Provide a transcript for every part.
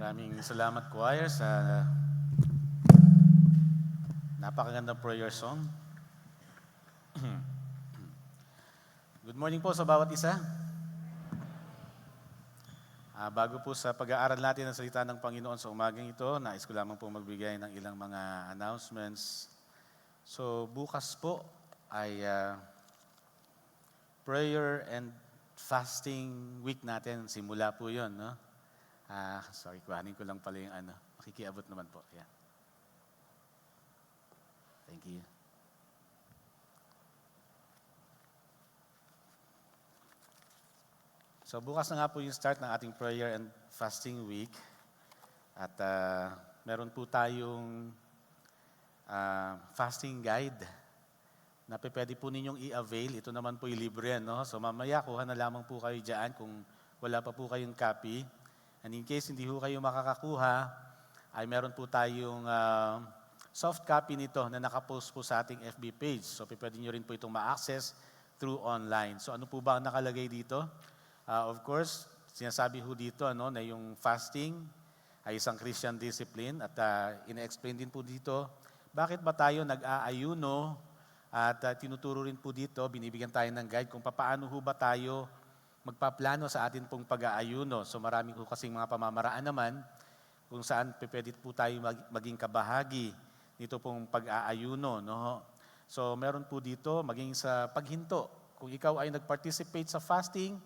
Maraming salamat choir sa napakagandang prayer song. Good morning po sa bawat isa. Bago po sa pag-aaral natin ng salita ng Panginoon sa umagang ito, nais ko lamang po magbigay ng ilang mga announcements. So bukas po ay prayer and fasting week natin. Simula po yun, no? Sorry, kuhanin ko lang pala yung makikiabot naman po. Yeah. Thank you. So bukas na nga po yung start ng ating prayer and fasting week. At meron po tayong fasting guide na pwede po ninyong i-avail. Ito naman po yung libre, no? So mamaya kuha na lamang po kayo dyan kung wala pa po kayong copy. And in case hindi po kayo makakakuha, ay meron po tayong soft copy nito na nakapost po sa ating FB page. So pwede nyo rin po itong ma-access through online. So ano po ba ang nakalagay dito? Of course, sinasabi ho dito na yung fasting ay isang Christian discipline at ina-explain din po dito bakit ba tayo nag-aayuno at tinuturo rin po dito, binibigyan tayo ng guide kung paano ho ba tayo magpaplano sa atin pong pag-aayuno. So maraming po kasing mga pamamaraan naman kung saan pwede po tayo maging kabahagi nito pong pag-aayuno. No? So meron po dito maging sa paghinto. Kung ikaw ay nag-participate sa fasting,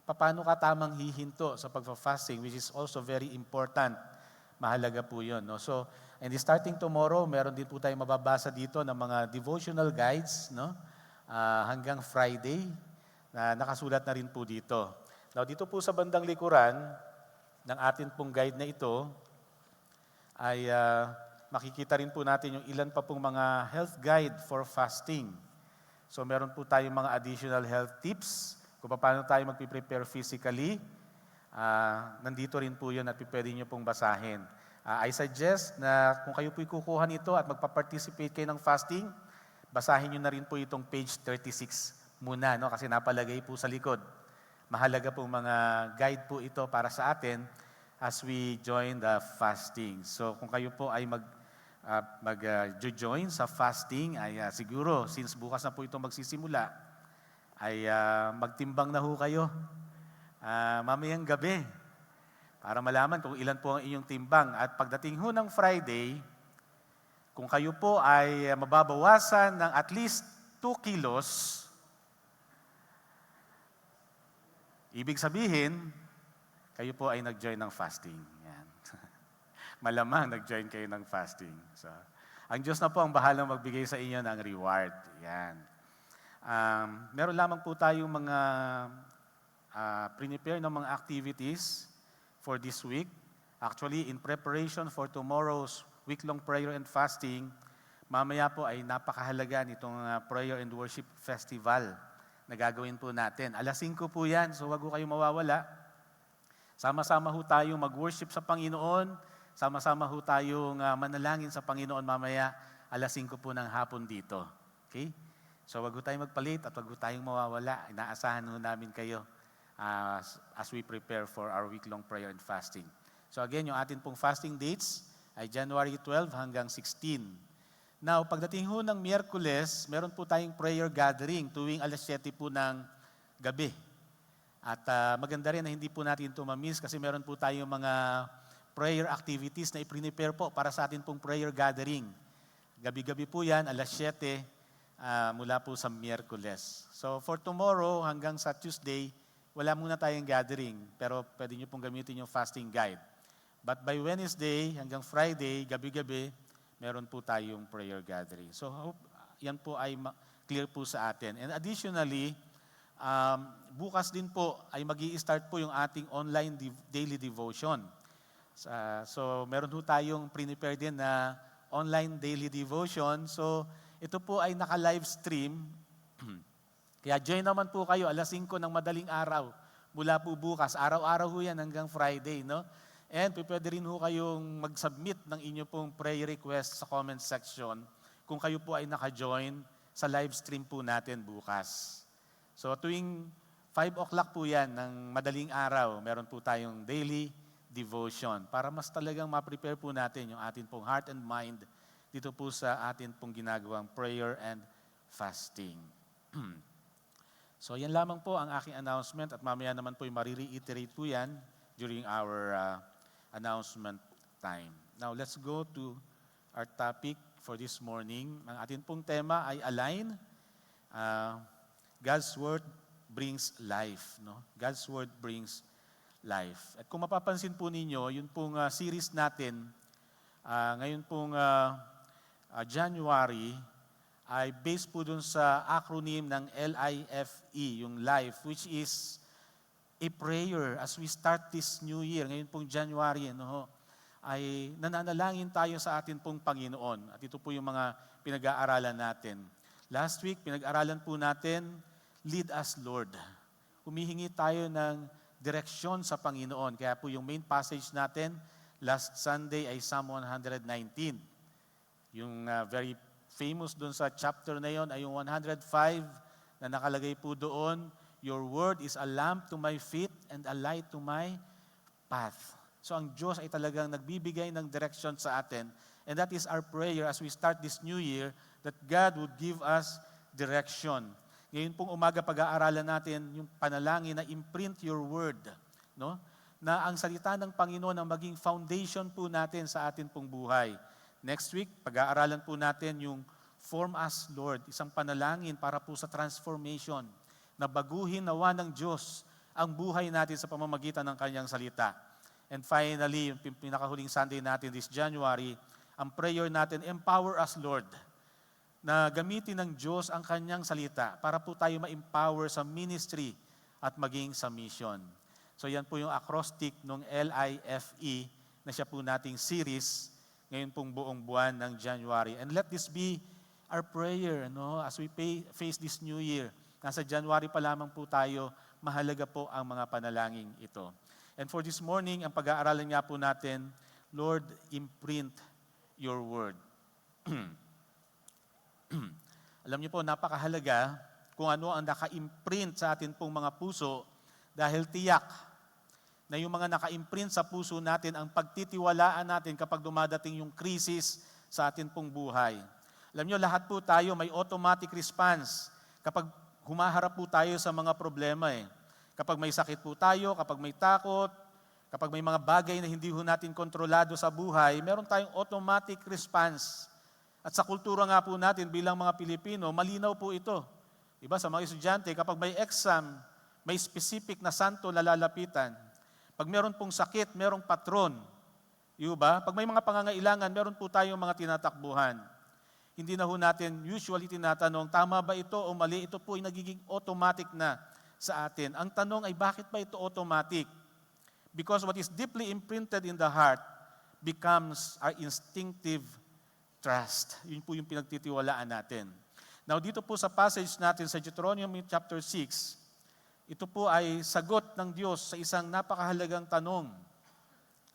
paano ka tamang hihinto sa pag-fasting, which is also very important. Mahalaga po yun. No? So, and starting tomorrow, meron din po tayong mababasa dito ng mga devotional guides, no? Hanggang Friday, na nakasulat na rin po dito. Now, dito po sa bandang likuran ng atin pong guide na ito, ay makikita rin po natin yung ilan pa pong mga health guide for fasting. So, meron po tayong mga additional health tips kung paano tayo magpiprepare physically. Nandito rin po yun at pwede nyo pong basahin. I suggest na kung kayo po'y kukuha nito at magpa-participate kayo ng fasting, basahin nyo na rin po itong page 36 muna, no? Kasi napalagay po sa likod. Mahalaga pong mga guide po ito para sa atin as we join the fasting. So kung kayo po ay mag-join sa fasting, ay siguro since bukas na po ito magsisimula, ay magtimbang na ho kayo mamayang gabi para malaman kung ilan po ang inyong timbang. At pagdating ho ng Friday, kung kayo po ay mababawasan ng at least 2 kilos, ibig sabihin, kayo po ay nag-join ng fasting. Yan. Malamang nag-join kayo ng fasting. So, ang Diyos na po ang bahalang magbigay sa inyo ng reward. Yan. Meron lamang po tayong mga prepare ng mga activities for this week. Actually, in preparation for tomorrow's week-long prayer and fasting, mamaya po ay napakahalaga nitong prayer and worship festival na gagawin po natin. 5:00 po yan, so wag po kayong mawawala. Sama-sama ho tayong mag-worship sa Panginoon, sama-sama ho tayong manalangin sa Panginoon mamaya 5:00 po ng hapon dito. Okay? So wag ho tayong magpalit at wag ho tayong mawawala. Inaasahan ho namin kayo as we prepare for our week-long prayer and fasting. So again, yung atin pong fasting dates ay January 12 hanggang 16. Now, pagdating ho ng Miyerkules, meron po tayong prayer gathering tuwing 7:00 po ng gabi. At maganda rin na hindi po natin ito ma-miss kasi meron po tayong mga prayer activities na i-prepare po para sa atin pong prayer gathering. Gabi-gabi po yan, 7:00 mula po sa Miyerkules. So for tomorrow hanggang sa Tuesday, wala muna tayong gathering, pero pwede nyo pong gamitin yung fasting guide. But by Wednesday hanggang Friday, gabi-gabi, meron po tayong prayer gathering. So hope yan po ay clear po sa atin. And additionally, bukas din po ay mag-i-start po yung ating online daily devotion. So meron po tayong prepare din na online daily devotion. So ito po ay naka-live stream. Kaya join naman po kayo 5:00 ng madaling araw mula po bukas. Araw-araw ho yan hanggang Friday, no? And pwede rin ho kayong mag-submit ng inyo pong prayer request sa comment section kung kayo po ay naka-join sa live stream po natin bukas. So tuwing 5 o'clock po yan ng madaling araw, meron po tayong daily devotion para mas talagang ma-prepare po natin yung atin pong heart and mind dito po sa atin pong ginagawang prayer and fasting. So yan lamang po ang aking announcement at mamaya naman po yung marireiterate po yan during our announcement time. Now let's go to our topic for this morning. Ang atin pong tema ay align. God's Word brings life. No? God's Word brings life. At kung mapapansin po ninyo, yun pong series natin, ngayon pong January, ay based po dun sa acronym ng LIFE, yung life, which is a prayer as we start this new year. Ngayon pong January, ay nananalangin tayo sa atin pong Panginoon. At ito po yung mga pinag-aaralan natin. Last week, pinag-aralan po natin, Lead us, Lord. Humihingi tayo ng direksyon sa Panginoon. Kaya po yung main passage natin, last Sunday ay Psalm 119. Yung very famous doon sa chapter na yon ay yung 105 na nakalagay po doon, Your word is a lamp to my feet and a light to my path. So ang Diyos ay talagang nagbibigay ng direksyon sa atin. And that is our prayer as we start this new year, that God would give us direction. Ngayon pong umaga pag-aaralan natin yung panalangin na imprint your word. No? Na ang salita ng Panginoon ang maging foundation po natin sa atin pong buhay. Next week, pag-aaralan po natin yung Form us, Lord, isang panalangin para po sa transformation, na baguhin nawa ng Diyos ang buhay natin sa pamamagitan ng Kanyang salita. And finally, yung pinakahuling Sunday natin this January, ang prayer natin, empower us, Lord, na gamitin ng Diyos ang Kanyang salita para po tayo ma-empower sa ministry at maging sa mission. So yan po yung acrostic ng LIFE na siya po nating series ngayon pong buong buwan ng January. And let this be our prayer as we face this new year. Nasa January pa lamang po tayo, mahalaga po ang mga panalangin ito. And for this morning, ang pag-aaralan nga po natin, Lord, imprint your word. Alam niyo po, napakahalaga kung ano ang naka-imprint sa atin pong mga puso dahil tiyak na yung mga naka-imprint sa puso natin ang pagtitiwalaan natin kapag dumadating yung krisis sa atin pong buhay. Alam niyo, lahat po tayo may automatic response kapag humaharap po tayo sa mga problema. Kapag may sakit po tayo, kapag may takot, kapag may mga bagay na hindi ho natin kontrolado sa buhay, meron tayong automatic response. At sa kultura nga po natin bilang mga Pilipino, malinaw po ito. Diba, sa mga estudyante, kapag may exam, may specific na santo na lalapitan. Pag meron pong sakit, merong patron. Diba? Pag may mga pangangailangan, meron po tayong mga tinatakbuhan. Hindi na ho natin usually tinatanong, tama ba ito o mali? Ito po ay nagiging automatic na sa atin. Ang tanong ay, bakit ba ito automatic? Because what is deeply imprinted in the heart becomes our instinctive trust. Yun po yung pinagtitiwalaan natin. Now, dito po sa passage natin sa Deuteronomy chapter 6, ito po ay sagot ng Diyos sa isang napakahalagang tanong.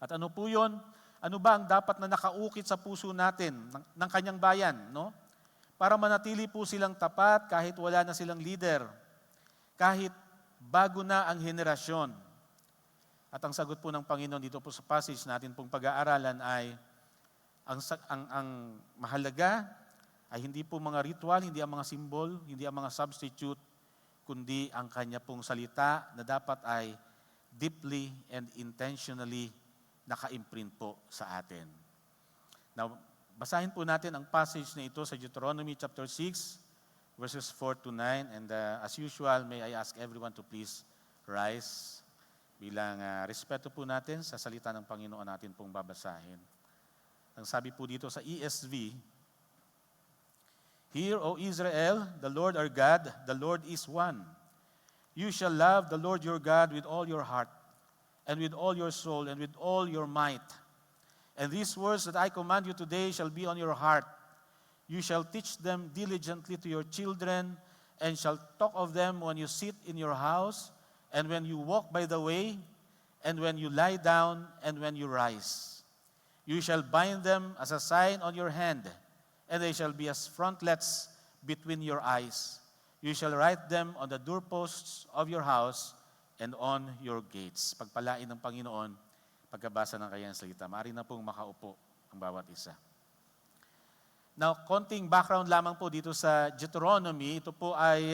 At ano po yun? Ano ba ang dapat na nakaukit sa puso natin ng kanyang bayan? No? Para manatili po silang tapat kahit wala na silang leader, kahit bago na ang henerasyon. At ang sagot po ng Panginoon dito po sa passage natin pong pag-aaralan ay ang mahalaga ay hindi po mga ritual, hindi ang mga symbol, hindi ang mga substitute, kundi ang kanya pong salita na dapat ay deeply and intentionally naka-imprint po sa atin. Now, basahin po natin ang passage na ito sa Deuteronomy chapter 6, verses 4 to 9. And as usual, may I ask everyone to please rise bilang respeto po natin sa salita ng Panginoon natin pong babasahin. Ang sabi po dito sa ESV, Hear, O Israel, the Lord our God, the Lord is one. You shall love the Lord your God with all your heart, and with all your soul, and with all your might. And these words that I command you today shall be on your heart. You shall teach them diligently to your children, and shall talk of them when you sit in your house, and when you walk by the way, and when you lie down, and when you rise. You shall bind them as a sign on your hand, and they shall be as frontlets between your eyes. You shall write them on the doorposts of your house and on your gates. Pagpalain ng Panginoon, pagkabasa ng kanyang salita. Maaari na pong makaupo ang bawat isa. Now, konting background lamang po dito sa Deuteronomy. Ito po ay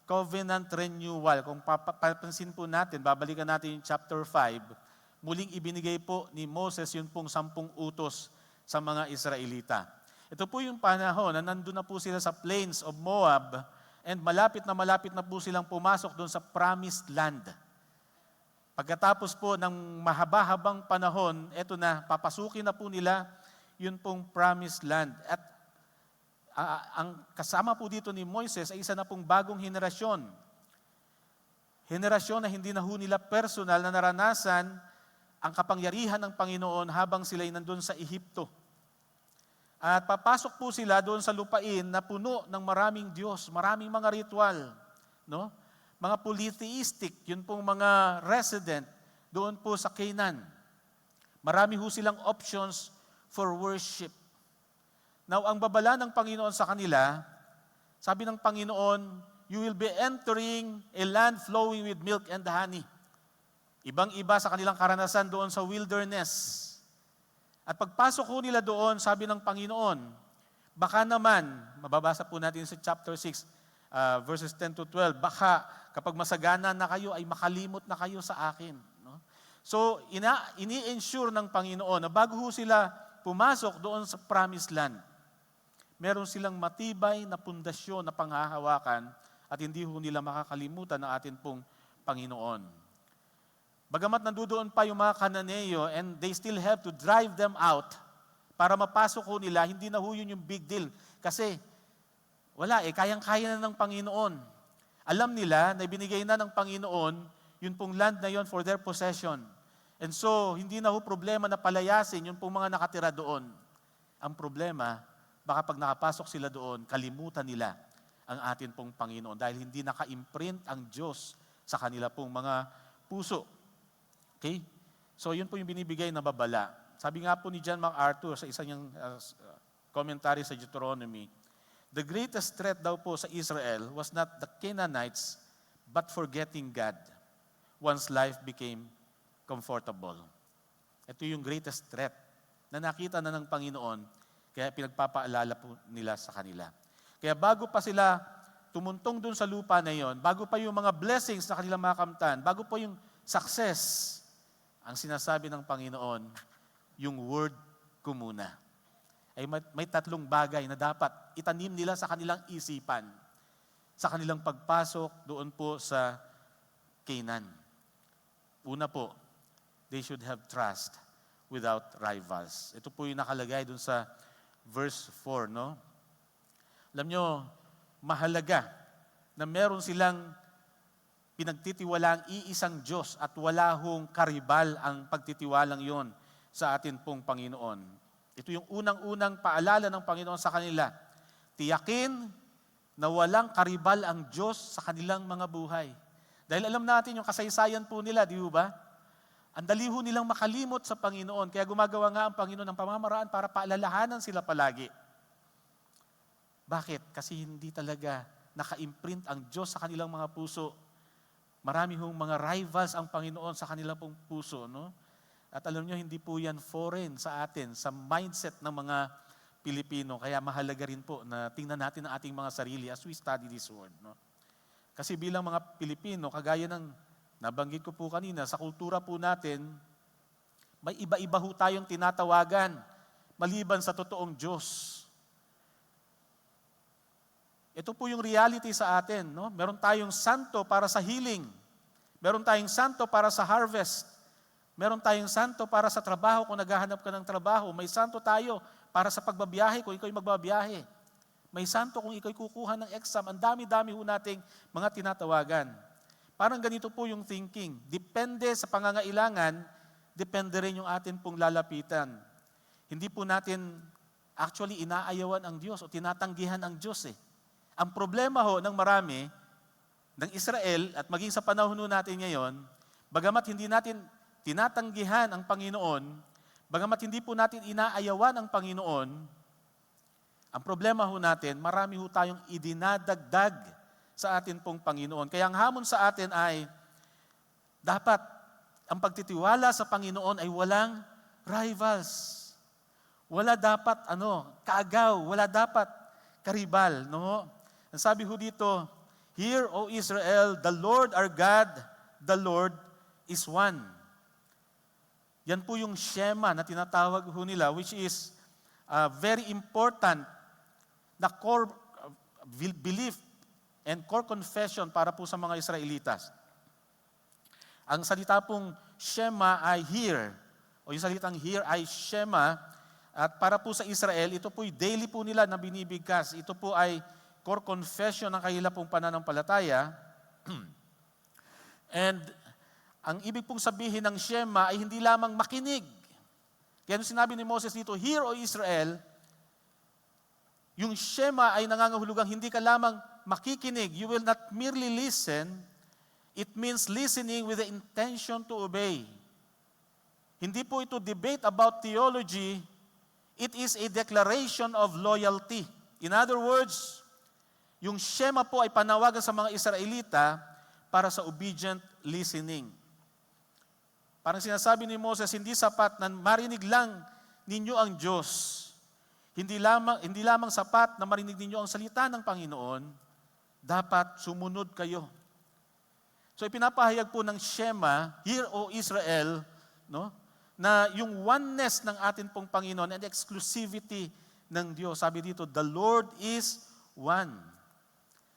covenant renewal. Kung papansin po natin, babalikan natin yung chapter 5, muling ibinigay po ni Moses yun pong 10 utos sa mga Israelita. Ito po yung panahon na nandun na po sila sa plains of Moab and malapit na po silang pumasok doon sa promised land. Pagkatapos po ng mahaba-habang panahon, eto na, papasukin na po nila yun pong promised land. At ang kasama po dito ni Moises ay isa na pong bagong henerasyon. Henerasyon na hindi na ho nila personal na naranasan ang kapangyarihan ng Panginoon habang sila'y nandun sa Ehipto. At papasok po sila doon sa lupain na puno ng maraming Diyos, maraming mga ritual, no? Mga polytheistic, yun pong mga resident doon po sa Canaan. Marami ho silang options for worship. Now, ang babala ng Panginoon sa kanila, sabi ng Panginoon, you will be entering a land flowing with milk and honey. Ibang-iba sa kanilang karanasan doon sa wilderness. At pagpasok ko nila doon, sabi ng Panginoon, baka naman, mababasa po natin sa chapter 6, verses 10 to 12, baka kapag masagana na kayo, ay makalimot na kayo sa akin. No? So, ini-ensure ng Panginoon na bago ho sila pumasok doon sa promised land, meron silang matibay na pundasyon na panghahawakan at hindi ho nila makakalimutan ng atin pong Panginoon. Bagamat nandoon pa yung mga Kananeo and they still have to drive them out para mapasok ho nila, hindi na ho yun yung big deal. Kasi wala kayang-kaya na ng Panginoon. Alam nila na ibinigay na ng Panginoon yun pong land na yun for their possession. And so, hindi na ho problema na palayasin yun pong mga nakatira doon. Ang problema, baka pag nakapasok sila doon, kalimutan nila ang atin pong Panginoon dahil hindi naka-imprint ang Diyos sa kanila pong mga puso. Okay? So, yun po yung binibigay na babala. Sabi nga po ni John MacArthur sa isang niyang commentary sa Deuteronomy, the greatest threat daw po sa Israel was not the Canaanites, but forgetting God once life became comfortable. Ito yung greatest threat na nakita na ng Panginoon, kaya pinagpapaalala po nila sa kanila. Kaya bago pa sila tumuntong dun sa lupa na yon, bago pa yung mga blessings na kanilang makamtan, bago pa yung success, ang sinasabi ng Panginoon, yung word ko muna. Ay may 3 bagay na dapat itanim nila sa kanilang isipan, sa kanilang pagpasok doon po sa Canaan. Una po, they should have trust without rivals. Ito po yung nakalagay doon sa verse 4, no? Alam nyo, mahalaga na meron silang pinagtitiwala ang iisang Diyos at wala hong karibal ang pagtitiwalang yon sa atin pong Panginoon. Ito yung unang-unang paalala ng Panginoon sa kanila. Tiyakin na walang karibal ang Diyos sa kanilang mga buhay. Dahil alam natin yung kasaysayan po nila, di ba? Ang dali ho nilang makalimot sa Panginoon. Kaya gumagawa nga ang Panginoon ng pamamaraan para paalalahanan sila palagi. Bakit? Kasi hindi talaga naka-imprint ang Diyos sa kanilang mga puso. Marami hong mga rivals ang Panginoon sa kanilang pong puso. No? At alam nyo, hindi po yan foreign sa atin, sa mindset ng mga Pilipino. Kaya mahalaga rin po na tingnan natin ang ating mga sarili as we study this word. No? Kasi bilang mga Pilipino, kagaya ng nabanggit ko po kanina, sa kultura po natin, may iba-iba ho tayong tinatawagan maliban sa totoong Diyos. Ito po yung reality sa atin. No? Meron tayong santo para sa healing. Meron tayong santo para sa harvest. Meron tayong santo para sa trabaho kung naghahanap ka ng trabaho. May santo tayo para sa pagbabiyahe kung ikaw'y magbabiyahe. May santo kung ikaw'y kukuha ng exam. Ang dami-dami ho nating mga tinatawagan. Parang ganito po yung thinking. Depende sa pangangailangan, depende rin yung atin pong lalapitan. Hindi po natin actually inaayawan ang Diyos o tinatanggihan ang Diyos eh. Ang problema ho ng marami, ng Israel at maging sa panahon natin ngayon, bagamat hindi natin tinatanggihan ang Panginoon, bagamat hindi po natin inaayawan ang Panginoon, ang problema ho natin, marami ho tayong idinadagdag sa atin pong Panginoon. Kaya ang hamon sa atin ay, dapat ang pagtitiwala sa Panginoon ay walang rivals. Wala dapat kaagaw, wala dapat karibal, no? Ang sabi ho dito, "Hear, O Israel, the Lord our God, the Lord is one." Yan po yung Shema na tinatawag ho nila, which is very important na core belief and core confession para po sa mga Israelitas. Ang salita pong Shema ay hear, o yung salitang hear ay Shema, at para po sa Israel, ito po'y daily po nila na binibigkas. Ito po ay core confession ng kanila pong pananampalataya. And ang ibig pong sabihin ng Shema ay hindi lamang makinig. Kaya nung sinabi ni Moses dito, "Hear, O Israel," yung Shema ay nangangahulugang hindi ka lamang makikinig. You will not merely listen. It means listening with the intention to obey. Hindi po ito debate about theology. It is a declaration of loyalty. In other words, yung Shema po ay panawagan sa mga Israelita para sa obedient listening. Parang sinasabi ni Moses, hindi sapat na marinig lang ninyo ang Diyos. Hindi lamang sapat na marinig ninyo ang salita ng Panginoon, dapat sumunod kayo. So ipinapahayag po ng Shema, "Hear, O Israel," no? Na yung oneness ng atin pong Panginoon and exclusivity ng Diyos. Sabi dito, "The Lord is one."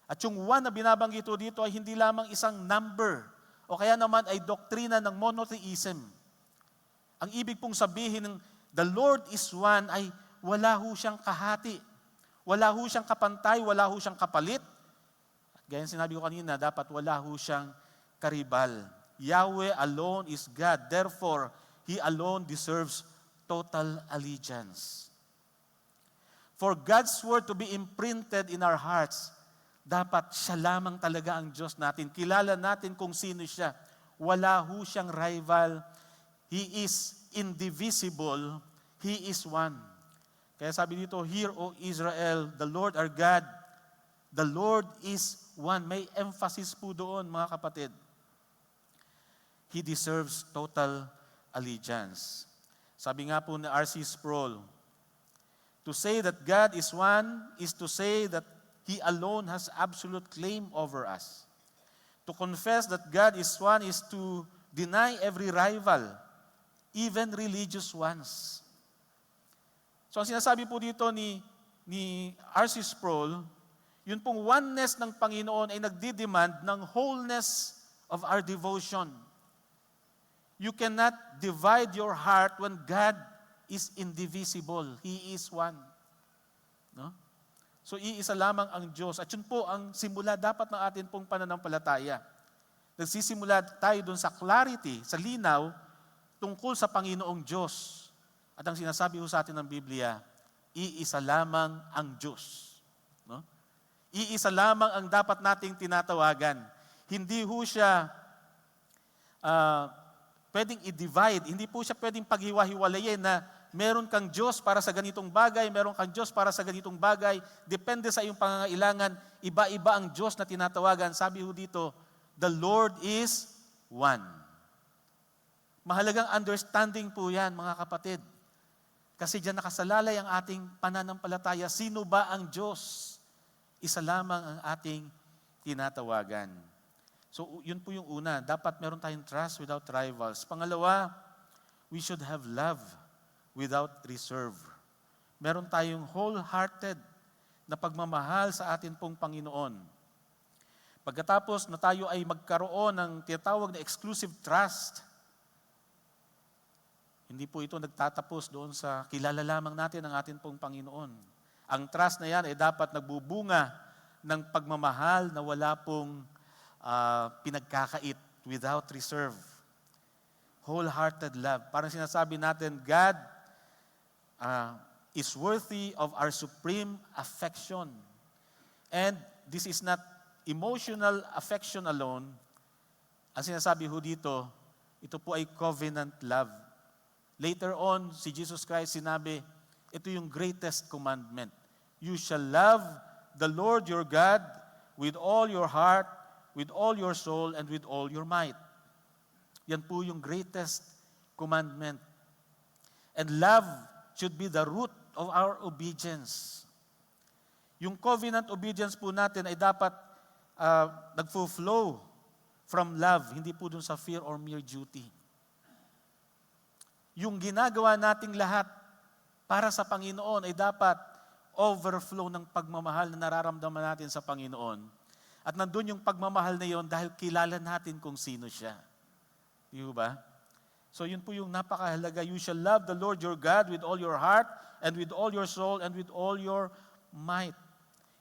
At yung one na binabanggit dito ay hindi lamang isang number o kaya naman ay doktrina ng monotheism. Ang ibig pong sabihin ng "The Lord is one" ay wala ho siyang kahati. Wala ho siyang kapantay, wala ho siyang kapalit. At gaya sinabi ko kanina, dapat wala ho siyang karibal. Yahweh alone is God. Therefore, He alone deserves total allegiance. For God's word to be imprinted in our hearts, dapat siya lamang talaga ang Diyos natin. Kilala natin kung sino siya. Wala ho siyang rival. He is indivisible. He is one. Kaya sabi dito, "Hear, O Israel, the Lord our God, the Lord is one." May emphasis po doon, mga kapatid. He deserves total allegiance. Sabi nga po ni R.C. Sproul, "To say that God is one is to say that He alone has absolute claim over us. To confess that God is one is to deny every rival, even religious ones." So ang sinasabi po dito ni R.C. Sproul, yun pong oneness ng Panginoon ay nagdidemand ng wholeness of our devotion. You cannot divide your heart when God is indivisible. He is one. No? So iisa lamang ang Diyos. At yun po ang simula dapat ng atin pong pananampalataya. Nagsisimula tayo dun sa clarity, sa linaw, tungkol sa Panginoong Diyos. At ang sinasabi ho sa atin ng Biblia, iisa lamang ang Diyos. No? Iisa lamang ang dapat nating tinatawagan. Hindi ho siya pwedeng i-divide. Hindi po siya pwedeng paghiwa-hiwalayin na meron kang Diyos para sa ganitong bagay, meron kang Diyos para sa ganitong bagay. Depende sa iyong pangangailangan. Iba-iba ang Diyos na tinatawagan. Sabi ho dito, "The Lord is one." Mahalagang understanding po yan, mga kapatid. Kasi diyan nakasalalay ang ating pananampalataya. Sino ba ang Diyos? Isa lamang ang ating tinatawagan. So yun po yung una. Dapat meron tayong trust without rivals. Pangalawa, we should have love without reserve. Meron tayong wholehearted na pagmamahal sa atin pong Panginoon. Pagkatapos na tayo ay magkaroon ng tinatawag na exclusive trust, hindi po ito nagtatapos doon sa kilala lamang natin ang atin pong Panginoon. Ang trust na yan ay dapat nagbubunga ng pagmamahal na wala pong pinagkakait, without reserve. Wholehearted love. Parang sinasabi natin, God is worthy of our supreme affection. And this is not emotional affection alone. Ang sinasabi ho dito, ito po ay covenant love. Later on, si Jesus Christ sinabi, ito yung greatest commandment. You shall love the Lord your God with all your heart, with all your soul, and with all your might. Yan po yung greatest commandment. And love should be the root of our obedience. Yung covenant obedience po natin ay dapat nagfo-flow from love, hindi po dun sa fear or mere duty. Yung ginagawa nating lahat para sa Panginoon ay dapat overflow ng pagmamahal na nararamdaman natin sa Panginoon. At nandun yung pagmamahal na yon dahil kilala natin kung sino siya. Di ba? So yun po yung napakahalaga. You shall love the Lord your God with all your heart and with all your soul and with all your might.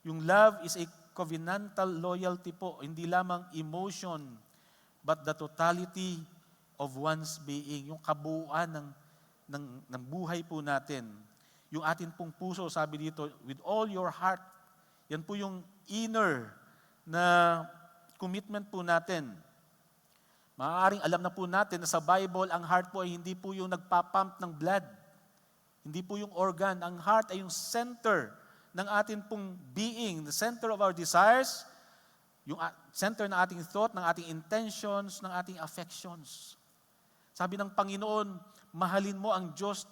Yung love is a covenantal loyalty po, hindi lamang emotion, but the totality of one's being, yung kabuuan ng buhay po natin. Yung atin pong puso, sabi dito, with all your heart, yan po yung inner na commitment po natin. Maaaring alam na po natin na sa Bible, ang heart po ay hindi po yung nagpapump ng blood. Hindi po yung organ. Ang heart ay yung center ng atin pong being, the center of our desires, yung center ng ating thought, ng ating intentions, ng ating affections. Sabi ng Panginoon, mahalin mo ang Diyos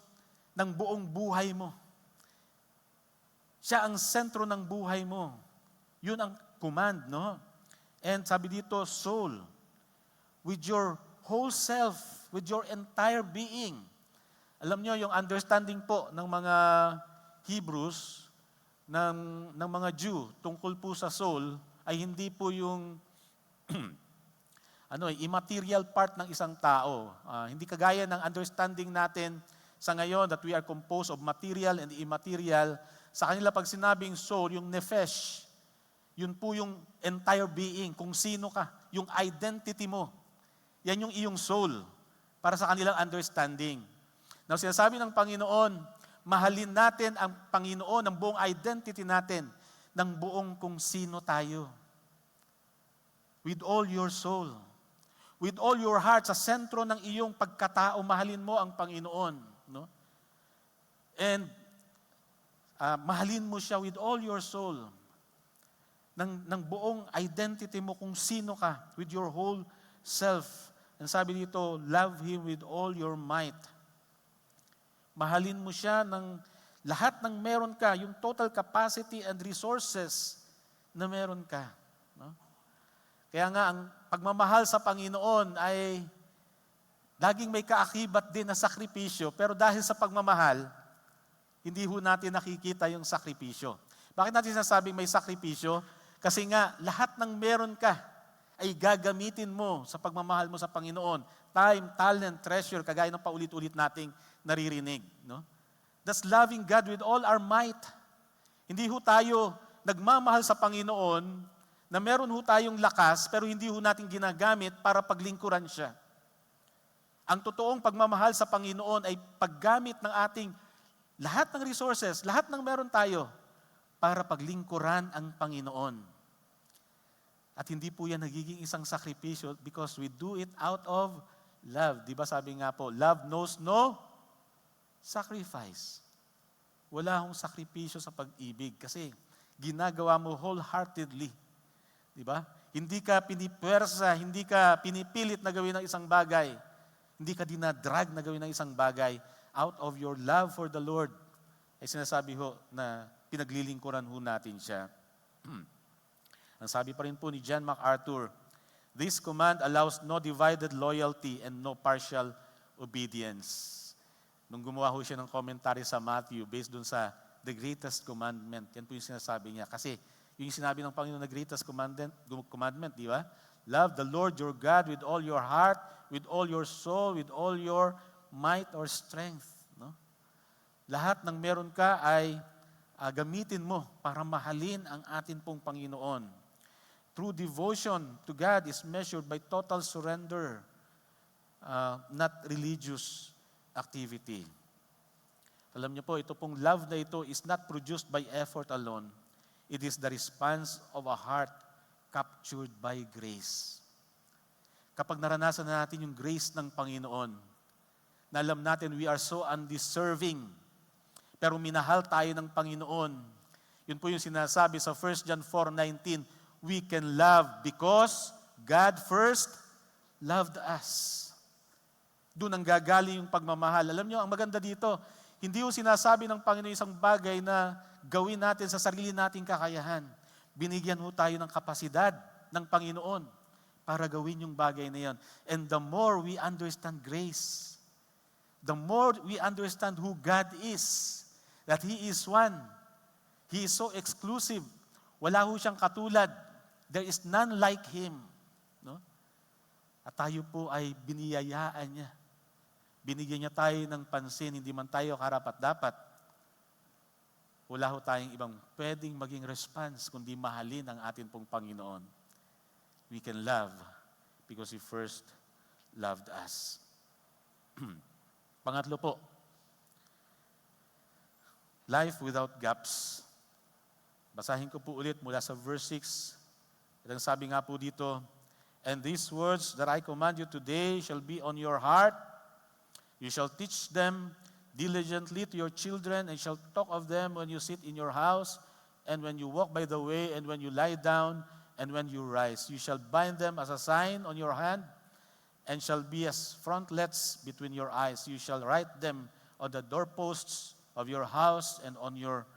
ng buong buhay mo. Siya ang sentro ng buhay mo. Yun ang command, no? And sabi dito, soul, with your whole self, with your entire being. Alam nyo, yung understanding po ng mga Hebrews, ng mga Jew tungkol po sa soul ay hindi po yung immaterial part ng isang tao. Hindi kagaya ng understanding natin sa ngayon that we are composed of material and immaterial. Sa kanila pag sinabing soul, yung nephesh, yun po yung entire being, kung sino ka, yung identity mo. Yan yung iyong soul para sa kanilang understanding. Now sinasabi ng Panginoon, mahalin natin ang Panginoon, ang buong identity natin, ng buong kung sino tayo. With all your soul, with all your heart, sa sentro ng iyong pagkatao, mahalin mo ang Panginoon. No? And mahalin mo siya with all your soul, ng buong identity mo, kung sino ka, with your whole self. And sabi dito, love Him with all your might. Mahalin mo siya ng lahat ng meron ka, yung total capacity and resources na meron ka. No? Kaya nga, ang pagmamahal sa Panginoon ay laging may kaakibat din na sakripisyo, pero dahil sa pagmamahal, hindi ho natin nakikita yung sakripisyo. Bakit natin sinasabing may sakripisyo? Kasi nga, lahat ng meron ka ay gagamitin mo sa pagmamahal mo sa Panginoon. Time, talent, treasure, kagaya ng paulit-ulit nating naririnig. No? That's loving God with all our might. Hindi ho tayo nagmamahal sa Panginoon na meron ho tayong lakas pero hindi ho natin ginagamit para paglingkuran siya. Ang totoong pagmamahal sa Panginoon ay paggamit ng ating lahat ng resources, lahat ng meron tayo para paglingkuran ang Panginoon. At hindi po yan nagiging isang sakripisyo because we do it out of love. Di ba sabi nga po, love knows no sacrifice. Wala akong sakripisyo sa pag-ibig kasi ginagawa mo wholeheartedly. Di ba? Hindi ka pinipwersa, hindi ka pinipilit na gawin ng isang bagay. Hindi ka dinadrag na gawin ng isang bagay. Out of your love for the Lord, ay sinasabi ho na pinaglilingkuran ho natin siya. Ang sabi pa rin po ni John MacArthur, this command allows no divided loyalty and no partial obedience. Nung gumawa ho siya ng commentary sa Matthew based dun sa the greatest commandment, yan po yung sinasabi niya. Kasi yung sinabi ng Panginoon na greatest commandment, di ba? Love the Lord your God with all your heart, with all your soul, with all your might or strength. No? Lahat ng meron ka ay gamitin mo para mahalin ang atin pong Panginoon. True devotion to God is measured by total surrender, not religious activity. Alam niyo po, ito pong love na ito is not produced by effort alone. It is the response of a heart captured by grace. Kapag naranasan na natin yung grace ng Panginoon, na alam natin we are so undeserving, pero minahal tayo ng Panginoon. Yun po yung sinasabi sa 1 John 4:19, we can love because God first loved us. Doon ang gagaling yung pagmamahal. Alam niyo, ang maganda dito, hindi yung sinasabi ng Panginoon isang bagay na gawin natin sa sarili nating kakayahan. Binigyan ho tayo ng kapasidad ng Panginoon para gawin yung bagay na yon. And the more we understand grace, the more we understand who God is, that He is one. He is so exclusive. Wala ho siyang katulad. There is none like Him. No? At tayo po ay biniyayaan niya. Binigyan niya tayo ng pansin, hindi man tayo karapat-dapat. Wala ho tayong ibang pwedeng maging response kundi mahalin ang atin pong Panginoon. We can love because He first loved us. Pangatlo po, life without gaps. Basahin ko po ulit mula sa verse 6. At ang sabi nga po dito, "And these words that I command you today shall be on your heart. You shall teach them diligently to your children, and shall talk of them when you sit in your house, and when you walk by the way, and when you lie down, and when you rise. You shall bind them as a sign on your hand, and shall be as frontlets between your eyes. You shall write them on the doorposts of your house and on your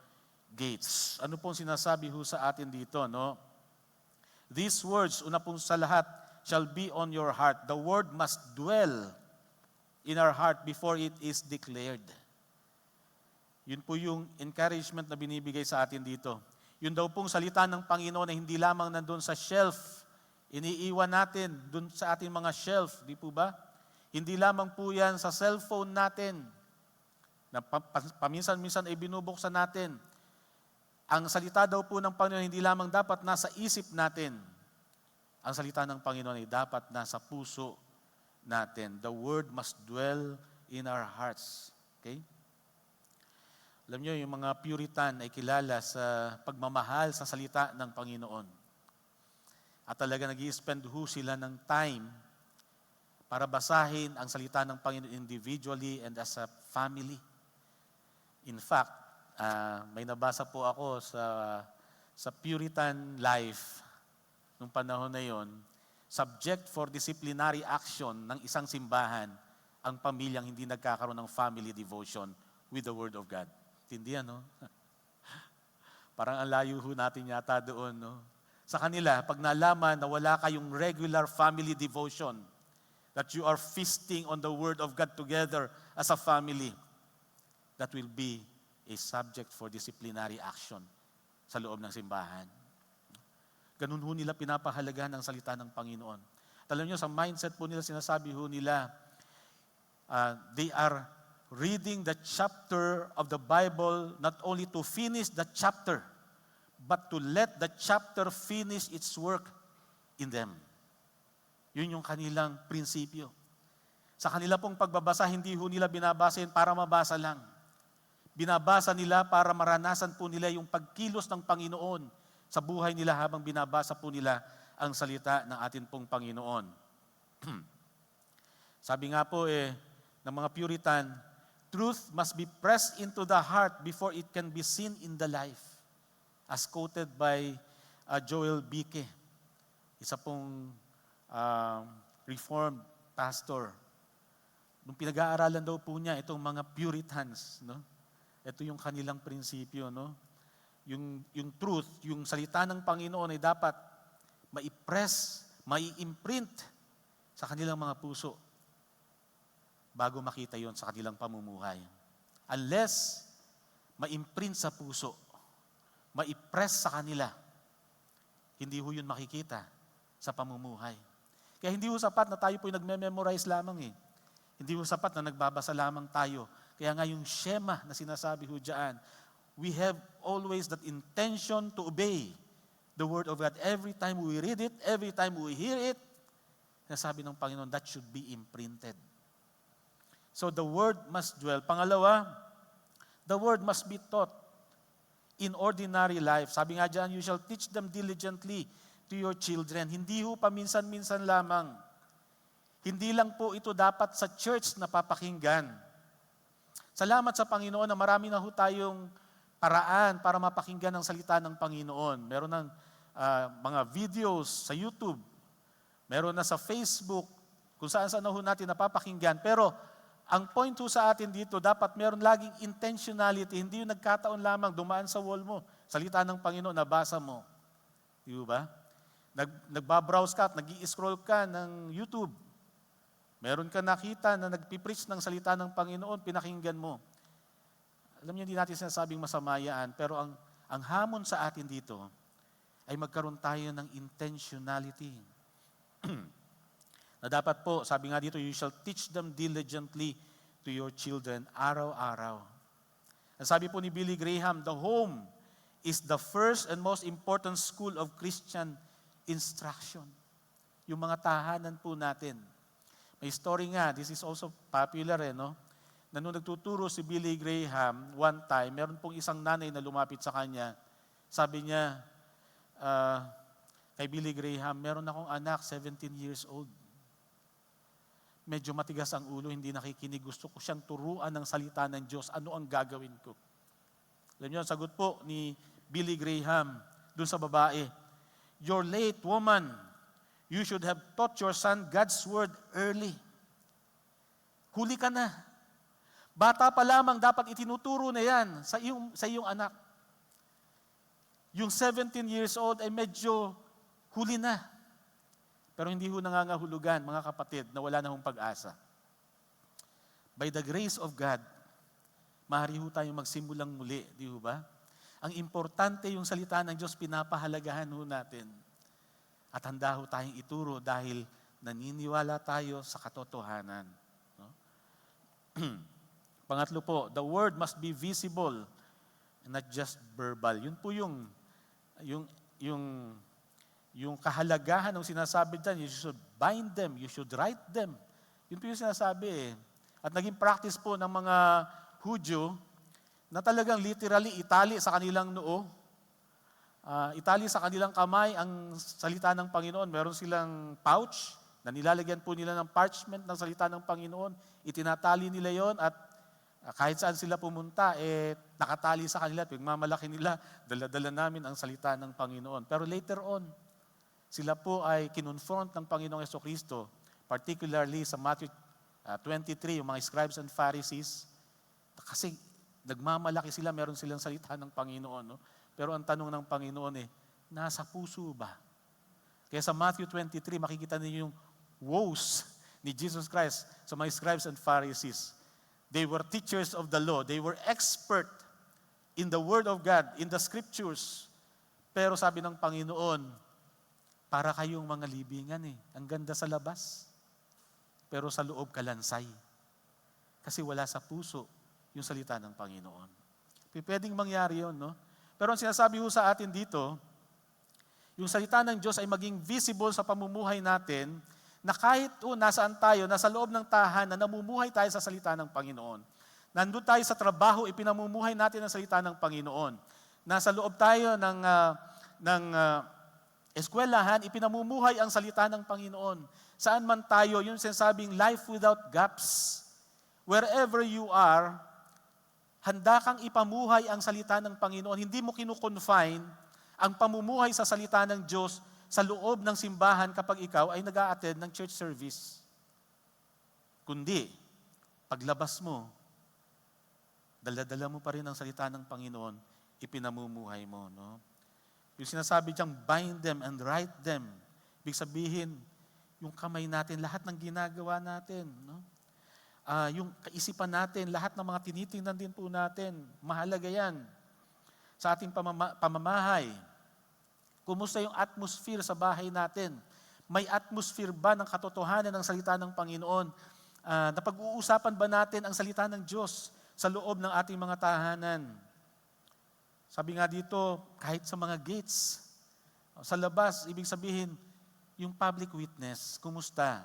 gates." Ano pong sinasabi ho sa atin dito, no? These words, una pong sa lahat, shall be on your heart. The word must dwell in our heart before it is declared. Yun po yung encouragement na binibigay sa atin dito. Yun daw pong salita ng Panginoon na hindi lamang nandun sa shelf, iniiwan natin dun sa ating mga shelf, di po ba? Hindi lamang po yan sa cellphone natin, na paminsan-minsan ay binubuksan natin. Ang salita daw po ng Panginoon hindi lamang dapat nasa isip natin. Ang salita ng Panginoon ay dapat nasa puso natin. The word must dwell in our hearts. Okay? Alam niyo, yung mga Puritan ay kilala sa pagmamahal sa salita ng Panginoon. At talaga nag-i-spend ho sila ng time para basahin ang salita ng Panginoon individually and as a family. In fact, may nabasa po ako sa Puritan life nung panahon na yon, subject for disciplinary action ng isang simbahan ang pamilyang hindi nagkakaroon ng family devotion with the Word of God. Tindi yan, no? Parang ang layo ho natin yata doon, no? Sa kanila, pag nalaman na wala kayong regular family devotion, that you are feasting on the Word of God together as a family, that will be a subject for disciplinary action sa loob ng simbahan. Ganun ho nila pinapahalagahan ang salita ng Panginoon. At alam nyo, sa mindset po nila, sinasabi ho nila, they are reading the chapter of the Bible not only to finish the chapter, but to let the chapter finish its work in them. Yun yung kanilang prinsipyo. Sa kanila pong pagbabasa, hindi ho nila binabasa para mabasa lang. Binabasa nila para maranasan po nila yung pagkilos ng Panginoon sa buhay nila habang binabasa po nila ang salita ng atin pong Panginoon. Sabi nga po ng mga Puritan, truth must be pressed into the heart before it can be seen in the life. As quoted by Joel Bique, isa pong Reformed pastor. Nung pinag-aaralan daw po niya itong mga Puritans, no? Ito yung kanilang prinsipyo, no? Yung truth, yung salita ng Panginoon ay dapat ma-press, mai-imprint sa kanilang mga puso bago makita yon sa kanilang pamumuhay. Unless ma-imprint sa puso, ma-press sa kanila, hindi ho yun makikita sa pamumuhay. Kaya hindi ho sapat na tayo po'y nagme-memorize lamang eh. Hindi ho sapat na nagbabasa lamang tayo. Kaya nga yung shema na sinasabi ho dyan, we have always that intention to obey the Word of God. Every time we read it, every time we hear it, nasabi ng Panginoon, that should be imprinted. So the Word must dwell. Pangalawa, the Word must be taught in ordinary life. Sabi nga dyan, you shall teach them diligently to your children. Hindi ho paminsan-minsan lamang. Hindi lang po ito dapat sa church na papakinggan. Salamat sa Panginoon na marami na ho tayong paraan para mapakinggan ang salita ng Panginoon. Meron ng mga videos sa YouTube. Meron na sa Facebook kung saan-saan na ho natin napapakinggan. Pero ang point ho sa atin dito, dapat meron laging intentionality, hindi yung nagkataon lamang dumaan sa wall mo, salita ng Panginoon, nabasa mo. Di ba? Nagbabrowse ka at nag-i-scroll ka ng YouTube. Meron ka nakita na nagpipreach ng salita ng Panginoon, pinakinggan mo. Alam niyo, hindi natin sinasabing masama yan, pero ang hamon sa atin dito ay magkaroon tayo ng intentionality. Na dapat po, sabi nga dito, you shall teach them diligently to your children, araw-araw. Ang sabi po ni Billy Graham, the home is the first and most important school of Christian instruction. Yung mga tahanan po natin. May story nga, this is also popular no? Na nung nagtuturo si Billy Graham, one time, meron pong isang nanay na lumapit sa kanya. Sabi niya, kay Billy Graham, meron akong anak, 17 years old. Medyo matigas ang ulo, hindi nakikinig. Gusto ko siyang turuan ng salita ng Diyos. Ano ang gagawin ko? Alam niyo, ang sagot po ni Billy Graham dun sa babae, "You're late, woman. You should have taught your son God's word early." Huli ka na. Bata pa lamang dapat itinuturo na yan sa iyong anak. Yung 17 years old ay medyo huli na. Pero hindi ho nangangahulugan, mga kapatid, na wala na hong pag-asa. By the grace of God, maaari ho tayong magsimulang muli, di ho ba? Ang importante yung salita ng Diyos, pinapahalagahan ho natin. At handa ho tayong ituro dahil naniniwala tayo sa katotohanan. No? Pangatlo po, the word must be visible, not just verbal. Yun po yung kahalagahan ng sinasabi dyan, you should bind them, you should write them. Yun po yung sinasabi At naging practice po ng mga Hudyo na talagang literally itali sa kanilang noo, itali sa kanilang kamay ang salita ng Panginoon. Meron silang pouch na nilalagyan po nila ng parchment ng salita ng Panginoon. Itinatali nila yon at kahit saan sila pumunta, nakatali sa kanila. Pagmamalaki nila, dala-dala namin ang salita ng Panginoon. Pero later on, sila po ay kinonfront ng Panginoong Jesucristo, particularly sa Matthew 23, yung mga scribes and Pharisees. Kasi nagmamalaki sila, meron silang salita ng Panginoon. No? Pero ang tanong ng Panginoon nasa puso ba? Kaya sa Matthew 23, makikita niyo yung woes ni Jesus Christ sa mga scribes and Pharisees. They were teachers of the law. They were expert in the Word of God, in the Scriptures. Pero sabi ng Panginoon, para kayong mga libingan Ang ganda sa labas. Pero sa loob kalansay. Kasi wala sa puso yung salita ng Panginoon. Pwedeng mangyari yun, no? Pero ang sinasabi ho sa atin dito, yung salita ng Diyos ay maging visible sa pamumuhay natin na kahit nasaan tayo, nasa loob ng tahanan, namumuhay tayo sa salita ng Panginoon. Nandun tayo sa trabaho, ipinamumuhay natin ang salita ng Panginoon. Nasa loob tayo ng eskwelahan, ipinamumuhay ang salita ng Panginoon. Saan man tayo, yung sinasabing life without gaps. Wherever you are, handa kang ipamuhay ang salita ng Panginoon. Hindi mo kinukonfine ang pamumuhay sa salita ng Diyos sa loob ng simbahan kapag ikaw ay nag-a-attend ng church service. Kundi, paglabas mo, dala-dala mo pa rin ang salita ng Panginoon, ipinamumuhay mo. No? Yung sinasabi diyang bind them and write them. Ibig sabihin, yung kamay natin, lahat ng ginagawa natin. No? Yung kaisipan natin, lahat ng mga tinitingnan din po natin, mahalaga yan sa ating pamamahay. Kumusta yung atmosphere sa bahay natin? May atmosphere ba ng katotohanan ng salita ng Panginoon? Napag-uusapan ba natin ang salita ng Diyos sa loob ng ating mga tahanan? Sabi nga dito, kahit sa mga gates, sa labas, ibig sabihin, yung public witness, kumusta?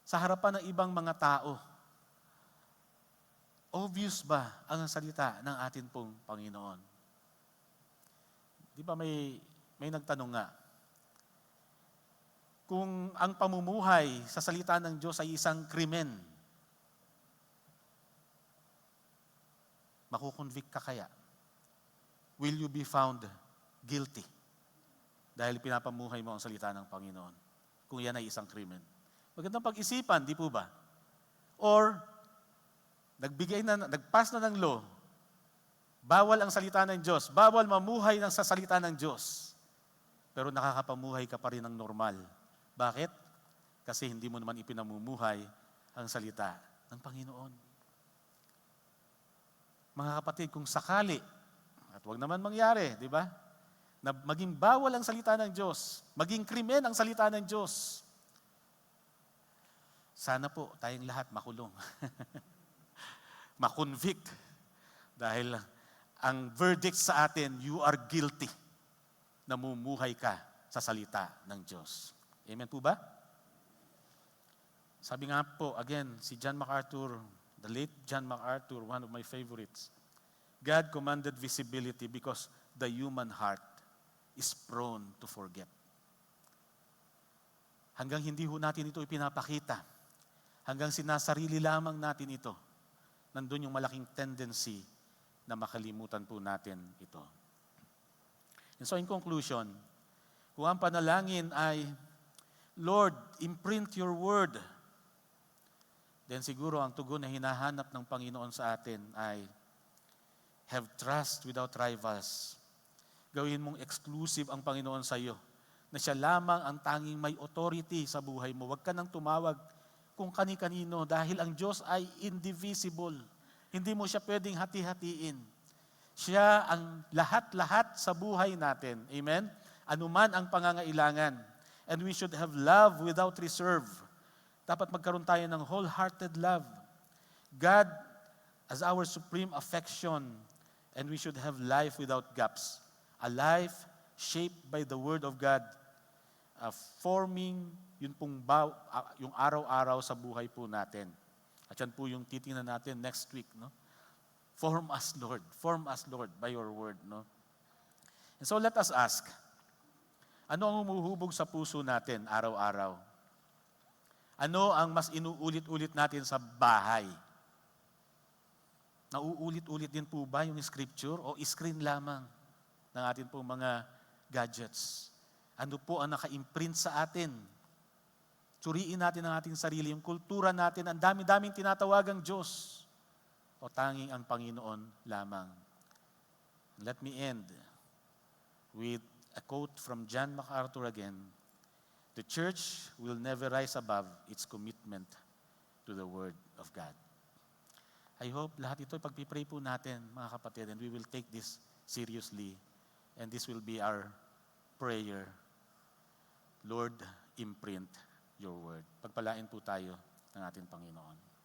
Sa harapan ng ibang mga tao, obvious ba ang salita ng ating pong Panginoon? Di ba may nagtanong nga, kung ang pamumuhay sa salita ng Diyos ay isang krimen, makukonvict ka kaya? Will you be found guilty? Dahil pinapamuhay mo ang salita ng Panginoon. Kung yan ay isang krimen. Magandang pag-isipan, di po ba? Or, nagpass na ng law, bawal ang salita ng Diyos, bawal mamuhay sa salita ng Diyos, pero nakakapamuhay ka pa rin ng normal. Bakit? Kasi hindi mo naman ipinamumuhay ang salita ng Panginoon. Mga kapatid, kung sakali, at huwag naman mangyari, di ba? Na maging bawal ang salita ng Diyos, maging krimen ang salita ng Diyos, sana po tayong lahat makulong. Makonvict. Dahil ang verdict sa atin, you are guilty. Namumuhay ka sa salita ng Diyos. Amen po ba? Sabi nga po, again, si John MacArthur, the late John MacArthur, one of my favorites, God commanded visibility because the human heart is prone to forget. Hanggang hindi ho natin ito ipinapakita, hanggang sinasarili lamang natin ito, nandun yung malaking tendency na makalimutan po natin ito. And so in conclusion, kung ang panalangin ay, Lord, imprint your word, then siguro ang tugon na hinahanap ng Panginoon sa atin ay, have trust without rivals. Gawin mong exclusive ang Panginoon sa iyo, na siya lamang ang tanging may authority sa buhay mo. Huwag ka nang tumawag kung kani-kanino dahil ang Diyos ay indivisible. Hindi mo siya pwedeng hati-hatiin. Siya ang lahat-lahat sa buhay natin. Amen? Anuman ang pangangailangan. And we should have love without reserve. Dapat magkaroon tayo ng wholehearted love. God as our supreme affection, and we should have life without gaps. A life shaped by the Word of God, forming yung araw-araw sa buhay po natin. At yan po yung titingnan natin next week, no? Form us, Lord, by your word, no? And so let us ask, ano ang humuhubog sa puso natin araw-araw? Ano ang mas inuulit-ulit natin sa bahay? Nauulit-ulit din po ba yung scripture o screen lamang ng atin po mga gadgets? Ano po ang naka-imprint sa atin? Suriin natin ang ating sarili, yung kultura natin, ang dami-daming tinatawagang Diyos. O tanging ang Panginoon lamang. Let me end with a quote from John MacArthur again. The church will never rise above its commitment to the Word of God. I hope lahat ito pagpipray po natin, mga kapatid, and we will take this seriously. And this will be our prayer. Lord, imprint your word. Pagpalain po tayo ng ating Panginoon.